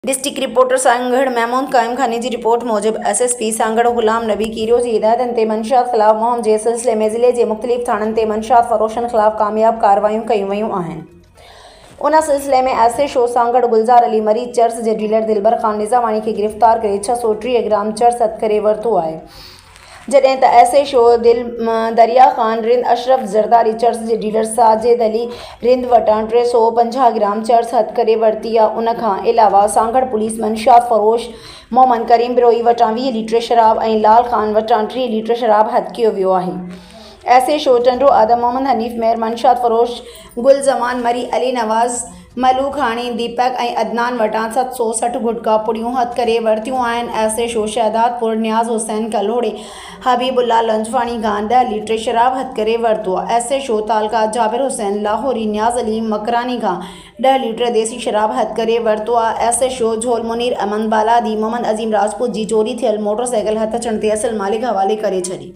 District reporter Sanghar Mahmud कायम खानी की रिपोर्ट मूजिब SSP सांगड़ गुलाम नबी कीरो की हिदायतन ते मंशियात ख़िलाफ़ मुहिम के सिलसिले में ज़िले के मुख्तलिफ़ थानन ते मंशियात फ़रोशन ख़िलाफ़ कामयाब कार्रवाइयूं कयूं वयूं आहिनि। उन सिलसिले में SHO सांगड़ गुलजार अली मरीज चर्स के डीलर दिलबर खान निज़ामानी के गिरफ़्तार करे 630 ग्राम चर्स हथ करे वरतो आहे, जॾहिं त SHO दरिया खान रिंद अशरफ ज़रदारी चर्स के डीलर साजिद अली रिंद वटां 350 ग्राम चर्स हथ करे वरती आहे। उन खां अलावा सांगड़ पुलिस मंशियात फ़रोश मोहम्मद करीम बिरोई वटां 20 लीटर शराब ऐं लाल खान वटां 3 लीटर शराब हथ कयो वियो आहे। SHO टंडो आदम मोहम्मद हनीफ़ मेहर मंशियात फ़रोश गुल ज़मान मरी अली नवाज़ मलूक हाणी दीपक ऐं अदनान वटां 760 गुटका पुड़ियूं हथ करे वरतियूं आहिनि। SHO शहदादपुर नियाज़ हुसैन कल्होड़े हबीबुल्ला लंजवाणी खां 10 लीटर शराब हथ करे वरतो आहे। SHO तालका जाबिर हुसैन लाहौरी नियाज़ अली मकरानी खां 10 लीटर देसी शराब हथ करे वरतो आहे। SHO झोल मुनीर अमन बालादी मोहम्मद अज़ीम राजपूत जी चोरी थियल मोटरसाइकिल हथ अचण ते असल मालिक हवाले करे छॾी।